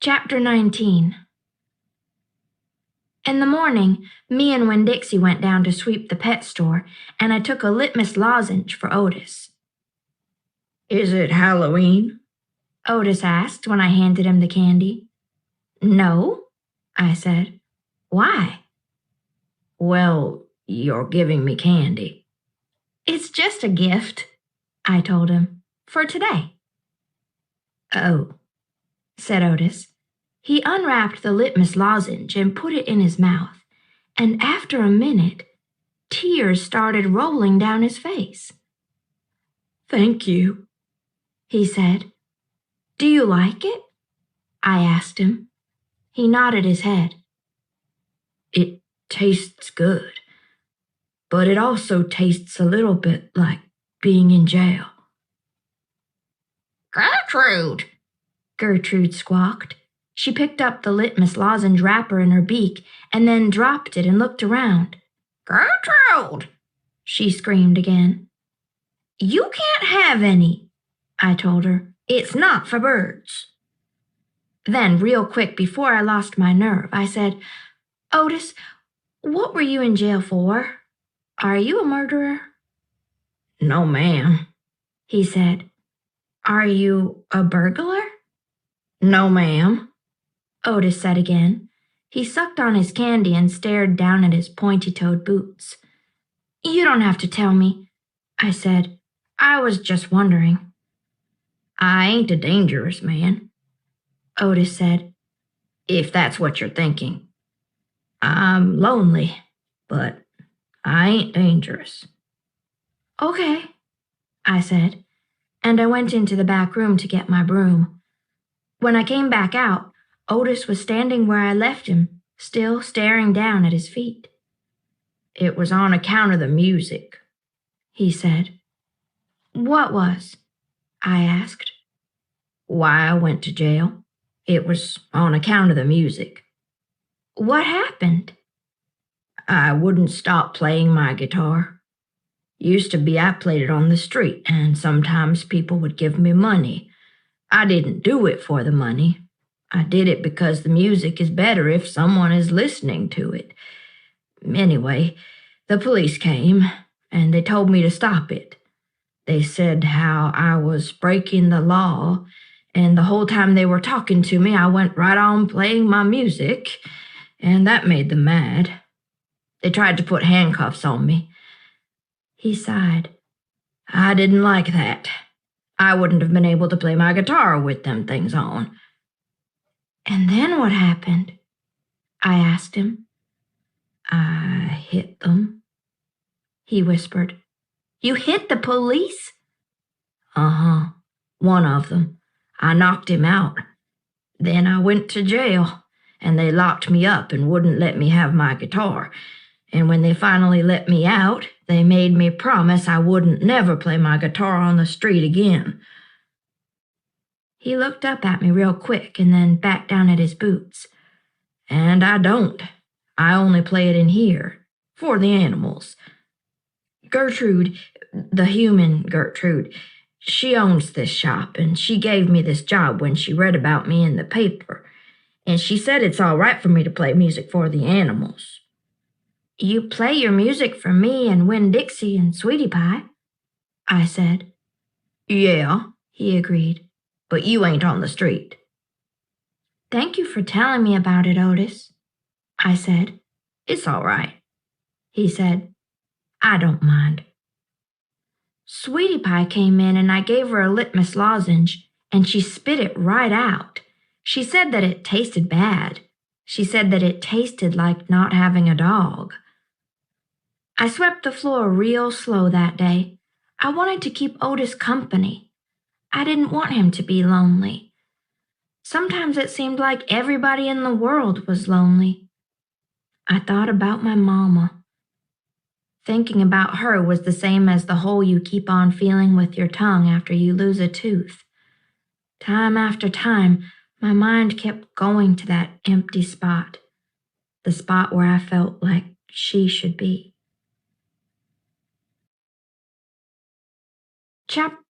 Chapter 19. In the morning, me and Winn-Dixie went down to sweep the pet store, and I took a litmus lozenge for Otis. "Is it Halloween?" Otis asked when I handed him the candy. "No," I said. "Why?" "Well, you're giving me candy." "It's just a gift," I told him, "for today." "Oh," said Otis. He unwrapped the litmus lozenge and put it in his mouth, and after a minute, tears started rolling down his face. "Thank you," he said. "Do you like it?" I asked him. He nodded his head. "It tastes good, but it also tastes a little bit like being in jail." Gertrude squawked. She picked up the litmus lozenge wrapper in her beak and then dropped it and looked around. "Gertrude!" she screamed again. "You can't have any," I told her. "It's not for birds." Then, real quick, before I lost my nerve, I said, "Otis, what were you in jail for? Are you a murderer?" "No, ma'am," he said. "Are you a burglar?" "No, ma'am," Otis said again. He sucked on his candy and stared down at his pointy-toed boots. "You don't have to tell me," I said. "I was just wondering." "I ain't a dangerous man," Otis said. "if that's what you're thinking. I'm lonely, but I ain't dangerous." "Okay," I said, and I went into the back room to get my broom. When I came back out, Otis was standing where I left him, still staring down at his feet. "It was on account of the music," he said. "What was?" I asked. "Why I went to jail. It was on account of the music." "What happened?" "I wouldn't stop playing my guitar. Used to be I played it on the street, and sometimes people would give me money. I didn't do it for the money. I did it because the music is better if someone is listening to it. Anyway, the police came, and they told me to stop it. They said how I was breaking the law, and the whole time they were talking to me, I went right on playing my music, and that made them mad. They tried to put handcuffs on me." He sighed. "I didn't like that. I wouldn't have been able to play my guitar with them things on." "And then what happened?" I asked him. "I hit them," he whispered. "You hit the police?" "Uh-huh. One of them. I knocked him out. Then I went to jail, and they locked me up and wouldn't let me have my guitar. And when they finally let me out, they made me promise I wouldn't never play my guitar on the street again." He looked up at me real quick and then back down at his boots. "And I don't. I only play it in here, for the animals. Gertrude, the human Gertrude, she owns this shop, and she gave me this job when she read about me in the paper. And she said it's all right for me to play music for the animals." "You play your music for me and Winn-Dixie and Sweetie Pie," I said. "Yeah," he agreed, "but you ain't on the street." "Thank you for telling me about it, Otis," I said. "It's all right," he said. "I don't mind." Sweetie Pie came in and I gave her a litmus lozenge, and she spit it right out. She said that it tasted bad. She said that it tasted like not having a dog. I swept the floor real slow that day. I wanted to keep Otis company. I didn't want him to be lonely. Sometimes it seemed like everybody in the world was lonely. I thought about my mama. Thinking about her was the same as the hole you keep on feeling with your tongue after you lose a tooth. Time after time, my mind kept going to that empty spot, the spot where I felt like she should be. Chapter